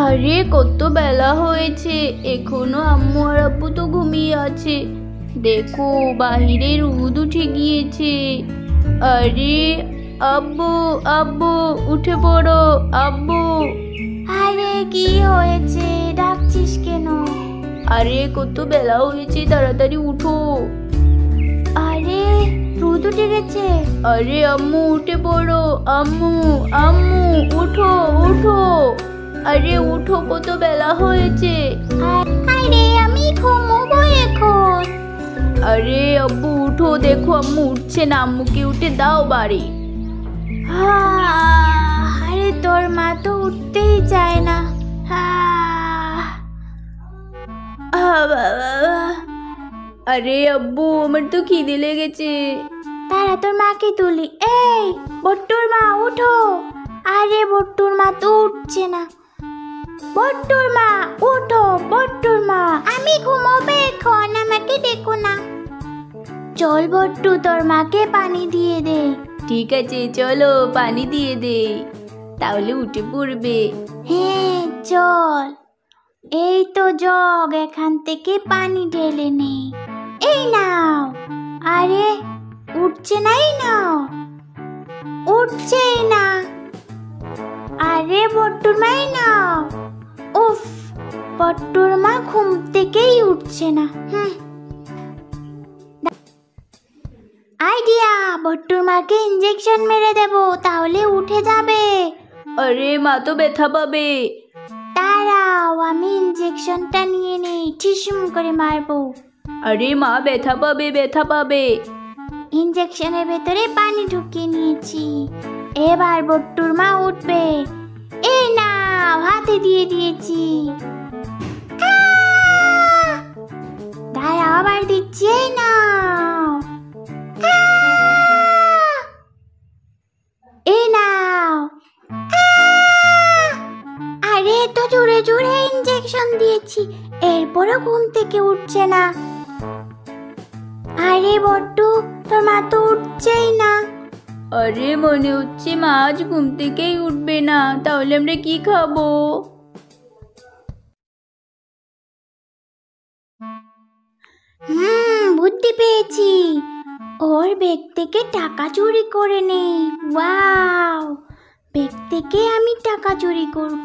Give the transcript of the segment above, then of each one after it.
আরে কত বেলা হয়েছে, এখনো আম্মু আর আব্বু তো ঘুমিয়ে আছে। দেখো বাহিরে রোদ উঠে গিয়েছে। আরে আব্বু, আব্বু উঠে পড়ো আব্বু। আরে কি হয়েছে, ডাকছিস কেন? আরে কত বেলা হয়েছে, তাড়াতাড়ি উঠো। আরে রোদ উঠে গেছে। আরে আম্মু উঠে পড়ো, আম্মু আম্মু উঠো উঠো। আরে উঠো, কত বেলা হয়েছে। আরে আমি ঘুমোবো এখন। আরে আব্বু উঠো, দেখো আম্মু উঠছে না, আম্মুকে উঠে দাও বাড়ি। আরে তোর মা তো উঠতেই চায় না। আরে আব্বু আমার তো খিদে লেগেছে। তারা তোর মাকে তুলি। এই বট্টুর মা উঠো। আরে বট্টুর মা তো উঠছে না। বট্টুর মা উঠো, বট্টুর মা। আমি ঘুমোবো এখন, আমাকে ডেকো না। চল বট্টু, তোর মাকে পানি দিয়ে দে। ঠিক আছে চলো পানি দিয়ে দে, তাহলে উঠে পড়বে। হ্যাঁ চল। এই তো জগ, এখান থেকে পানি ঢেলে নে। এই নাও। আরে উঠছে না, এই নাও। উঠছেই না। আরে বট্টুর মা এই নাও। উফ, বট্টুর মা ঘুম থেকেই উঠছে না। আইডিয়া, বট্টুর মাকে ইঞ্জেকশন মেরে দেব, তাহলে উঠে যাবে। আরে মা তো ব্যথা পাবে। দাঁড়াও, আমি ইঞ্জেকশনটা নিয়ে নেই, ঠিসুম করে মারবো। আরে মা ব্যথা পাবে, ব্যথা পাবে। ইঞ্জেকশনের ভেতরে পানি ঢুকিয়ে নিয়েছি, এবার বট্টুর মা উঠবে। এই নাও, হাতে দিয়ে দিয়েছি। দাঁড়াও, আবার দিচ্ছি। এই নাও। এই নাও। আরে এত জোরে জোরে ইঞ্জেকশন দিয়েছি, এরপরও ঘুম থেকে উঠছে না। আরে বট্টু, তোর মা তো উঠছেই না। আরে মনে হচ্ছে মা আজ ঘুম থেকেই উঠবে না, তাহলে আমরা কি খাবো? বুদ্ধি পেয়েছি। ওর ব্যাগ থেকে টাকা চুরি করে নে। ওয়াও, ব্যাগ থেকে আমি টাকা চুরি করব।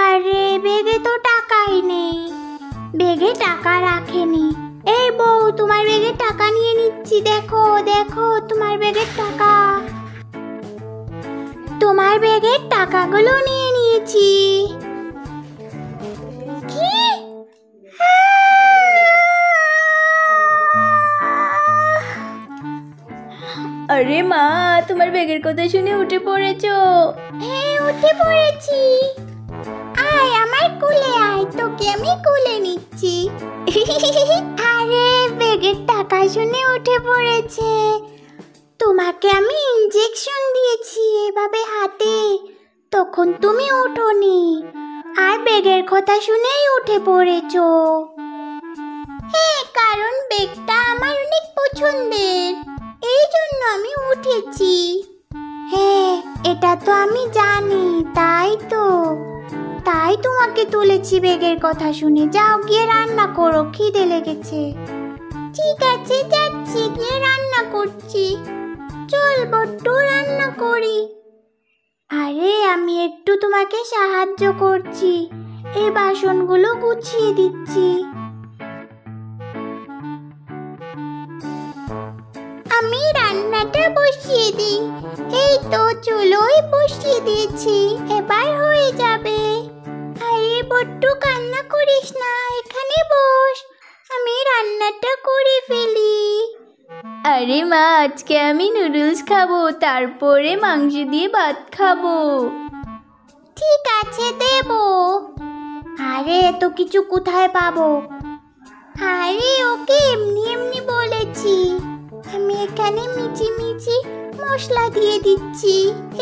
আরে ব্যাগে তো টাকাই নেই, ব্যাগে টাকা রাখেনি। এই বউ, তোমার ব্যাগে টাকা নিয়ে নিচ্ছি, দেখো দেখো তোমার ব্যাগের টাকা। তোমার ব্যাগের টাকাগুলো নিয়ে নিয়েছি। কি? আরে মা, তোমার ব্যাগের কথা শুনে উঠে পড়েছো? হ্যাঁ উঠে পড়েছি। আয় আমার কোলে আয়, তোকে আমি কোলে নিচ্ছি। আরে ব্যাগের টাকা শুনে উঠে পড়েছে। তোমাকে আমি ইঞ্জেকশন দিয়েছি এভাবে হাতে, তখন তুমি ওঠোনি, আর ব্যাগের কথা শুনেই উঠে পড়েছো। হ্যাঁ, কারণ ব্যাগটা আমার অনেক পছন্দের, এই জন্য আমি উঠেছি। হ্যাঁ এটা তো আমি জানি, তাই তোমাকে তুলেছি ব্যাগের কথা শুনে। যাও গিয়ে রান্না করো, খিদে লেগেছে। ঠিক আছে যাচ্ছি, গিয়ে রান্না করছি। চল বট্টু, রান্না করি। আরে আমি একটু তোমাকে সাহায্য করছি, এই বাসনগুলো গুছিয়ে দিচ্ছি। আমি রান্নাটা বসিয়ে দিই। এই তো চুলোয় বসিয়ে দিয়েছি, এবার হয়ে যাবে। আরে বট্টু কান্না করিস না, এখানে বস, আমি রান্নাটা করে ফেলি। আরে মা, আজকে আমি নুডলস খাবো, তারপরে মাংস দিয়ে ভাত খাবো। ঠিক আছে দেব। আরে এত কিছু কোথায় পাবো? আরে ওকে এমনি এমনি বলেছি, আমি এখানে মিচি মিচি মশলা দিয়ে দিচ্ছি।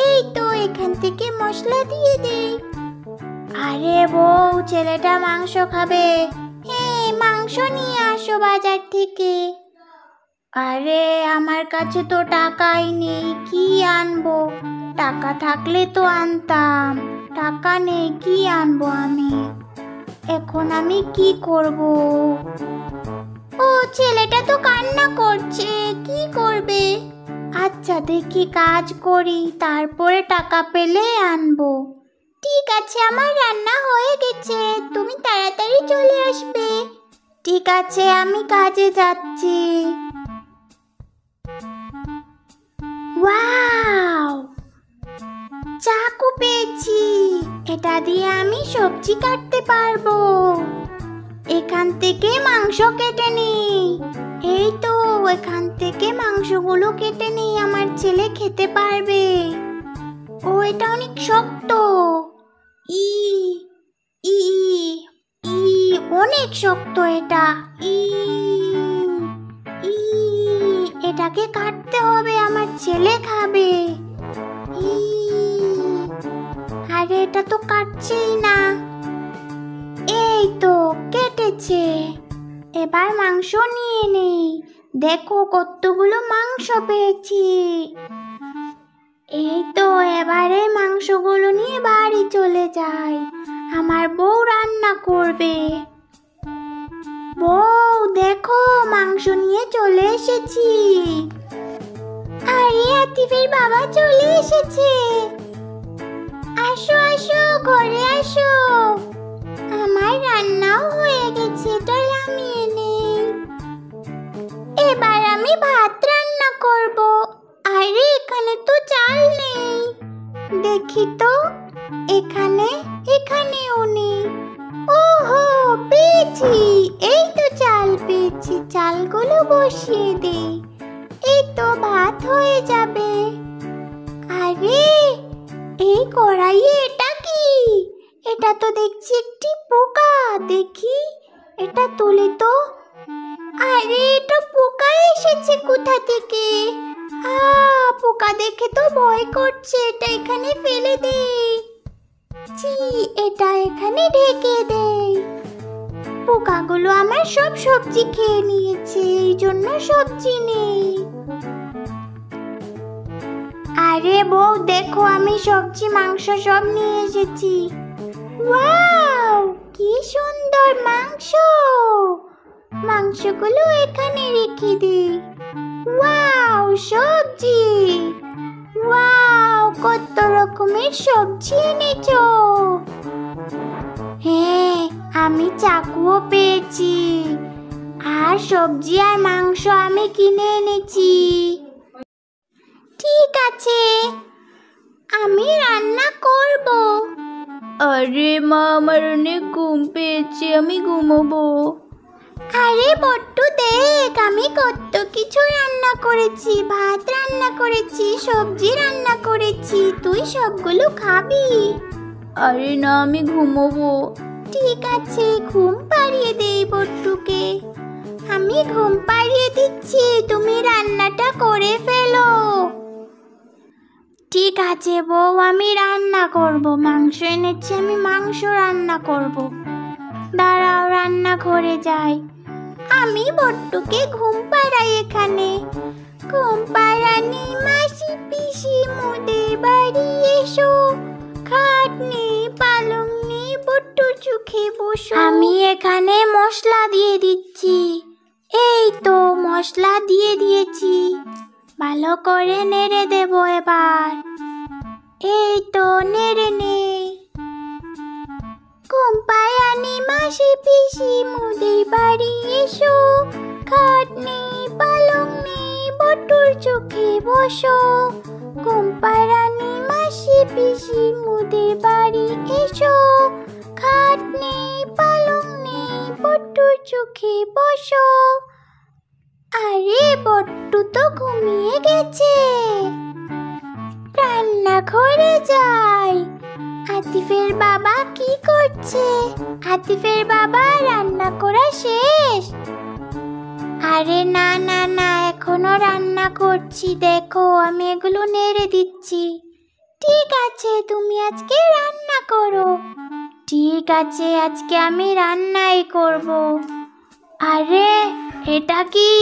এই তো এখান থেকে মশলা দিয়ে দেই। আরে বউ, ছেলেটা মাংস খাবে। হ্যাঁ মাংস নিয়ে আসো বাজার থেকে। আরে আমার কাছে তো টাকাই নেই, কি আনবো? টাকা থাকলে তো আনতাম, টাকা নেই, কি আনবো আমি? এখন আমি কি করব? ও ছেলেটা তো কান্না করছে, কি করবে? আচ্ছা দেখি কাজ করি, তারপরে টাকা পেলে আনবো। ঠিক আছে, আমার রান্না হয়ে গেছে, তুমি তাড়াতাড়ি চলে আসবে। ঠিক আছে, আমি কাজে যাচ্ছি। ওয়াও, চাকু পেয়েছি, এটা দিয়ে আমি সবজি কাটতে পারবো। এখান থেকে মাংস কেটে নিই। এই তো, এখান থেকে মাংসগুলো কেটে নিই, আমার ছেলে খেতে পারবে। ও এটা অনেক শক্ত। ই ই ই অনেক শক্ত এটা। ই ই এটাকে কাটতে হবে, আমার ছেলে খাবে। ই আরে এটা তো কাটছেই না। এই তো কেটেছে, এবার মাংস নিয়ে নেই। দেখো কতগুলো মাংস পেয়েছি। এই তো এবারে মাংসগুলো নিয়ে বাড়ি চলে যাই, আমার বউ রান্না করবে। বউ দেখো, মাংস নিয়ে চলে এসেছি। আরে আতিফের বাবা চলে এসেছে। আসো আসো, ঘরে আসো। আমার রান্নাও হয়ে গেছে, এটা নামিয়ে নেই। এবার আমি ভাত রান্না করব। আরে এখানে তো চাল নেই, দেখি তো। এখানেও নেই। ওহো, পেয়েছি, এই তো চাল পেয়েছি, চালগুলো বসিয়ে দেই। এই তো ভাত হয়ে যাবে। আরে এই কড়াইয়ে এটা কি? এটা তো দেখছি একটি পোকা, দেখি এটা তুলে তো। আরে এটা পোকা এসেছে কোথা থেকে? পোকা দেখে তো ভয় করছে, এটা এখানে ফেলে দেই। ছি, এটা এখানে ঢেকে দেই। পোকাগুলো আমার সব সবজি খেয়ে নিয়েছে, এই জন্য সবজি নেই। আরে বউ দেখো, আমি সবজি মাংস সব নিয়ে এসেছি। ওয়াও, কি সুন্দর মাংস। মাংসগুলো এখানে রেখে দিই। ওয়াও, সবজি। ওয়াও, কত রকমের সবজি এনেছো। হ্যাঁ, আমি চাকুও পেয়েছি, আর সবজি আর মাংস আমি কিনে এনেছি। ঠিক আছে, আমি রান্না করব। আরে মা, আমার অনেক ঘুম পেয়েছে, আমি ঘুমোবো। আরে বট্টু দেখ, আমি কত কিছু রান্না করেছি, ভাত রান্না করেছি, সবজি রান্না করেছি, তুই সবগুলো খাবি? আরে না, আমি ঘুমোবো। ঠিক আছে, ঘুম পাড়িয়ে দেই বট্টুকে। আমি ঘুম পাড়িয়ে দিচ্ছি, তুমি রান্নাটা করে ফেলো। ঠিক আছে বউ, আমি রান্না করব। মাংস এনেছি, আমি মাংস রান্না করব। দাঁড়াও, রান্নাঘরে যাই। আমি বট্টুকে ঘুম পাড়াই এখানে। ঘুম পাড়ানি মাসি পিসি মোদের বাড়ি এসো, খাট নেই পালং নেই, বট্টুর চোখে বসো। আমি এখানে মশলা দিয়ে দিচ্ছি। এই তো মশলা দিয়ে দিয়েছি, ভালো করে নেড়ে দেব এবার। এই তো নেড়ে নেই। ঘুম পাড়ানি মাসি পিসি মোদের বাড়ি এসো, খাট নেই পালং নেই, বট্টুর চোখে বসো। ঘুম পাড়ানি মাসি পিসি মোদের বাড়ি এসো, খাট নেই পালং নেই, বট্টুর চোখে বসো। আরে বট্টু তো ঘুমিয়ে গেছে। রান্নাঘরে যাই। আতিফের বাবা কি করছে? আতিফের বাবা, রান্না করা শেষ? আরে না না না, এখনো রান্না করছি, দেখো আমি এগুলো নেড়ে দিচ্ছি। ঠিক আছে, তুমি আজকে রান্না করো। ঠিক আছে, আজকে আমি রান্নাই করব। আরে এটা কি?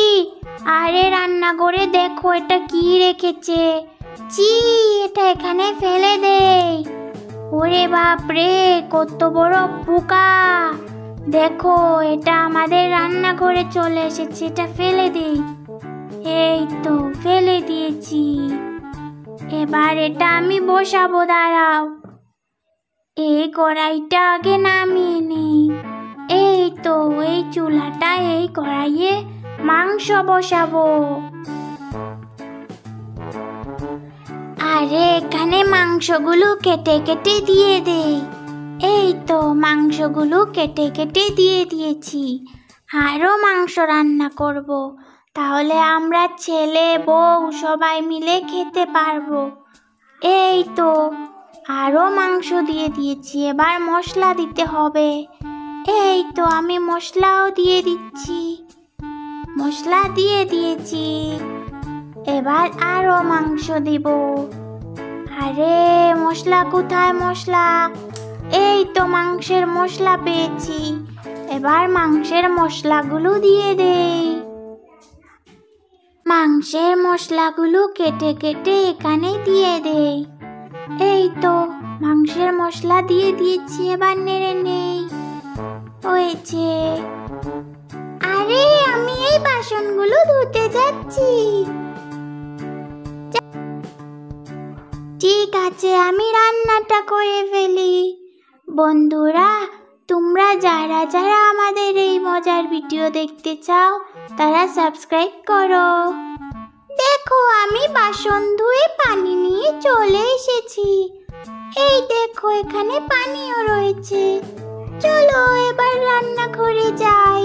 আরে রান্না করে দেখো এটা কি রেখেছে। চি, এটা এখানে ফেলে দেই। ওরে বাপ রে, কত বড় পোকা। দেখো এটা আমাদের রান্নাঘরে চলে এসেছে, এটা ফেলে দিই। এই তো ফেলে দিয়েছি। এবার এটা আমি বসাবো, দাঁড়াও। এই কড়াইটা আগে নামিয়ে নিই। এই তো এই চুলাটা, এই কড়াইয়ে মাংস বসাবো। আরে এখানে মাংসগুলো কেটে কেটে দিয়ে দেই। এই তো মাংসগুলো কেটে কেটে দিয়ে দিয়েছি। আরও মাংস রান্না করব, তাহলে আমরা ছেলে বউ সবাই মিলে খেতে পারবো। এই তো আরও মাংস দিয়ে দিয়েছি, এবার মশলা দিতে হবে। এই তো আমি মশলাও দিয়ে দিচ্ছি। মশলা দিয়ে দিয়েছি, এবার আরও মাংস দিব। আরে মশলা কোথায় মশলা? এই তো মাংসের মশলা পেয়েছি, এবার মাংসের মশলাগুলো দিয়ে দেই। মাংসের মশলাগুলো কেটে কেটে এখানে দিয়ে দেই। এই তো মাংসের মশলা দিয়ে দিয়েছি, এবার নেড়ে নেই। হয়েছে। আরে আমি এই বাসনগুলো ধুতে যাচ্ছি। ঠিক আছে, আমি রান্নাটা করে ফেলি। বন্ধুরা, তোমরা যারা যারা আমাদের এই মজার ভিডিও দেখতে চাও তারা সাবস্ক্রাইব করো। দেখো আমি বাসন ধুয়ে পানি নিয়ে চলে এসেছি। এই দেখো এখানে পানিও রয়েছে। চলো এবার রান্নাঘরে যাই।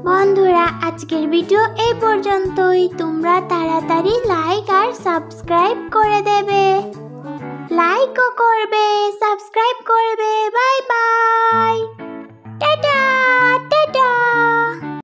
বন্ধুরা, আজকের ভিডিও এই পর্যন্তই। তোমরা তাড়াতাড়ি লাইক আর সাবস্ক্রাইব করে দেবে। লাইকও করবে, সাবস্ক্রাইব করবে। Bye bye.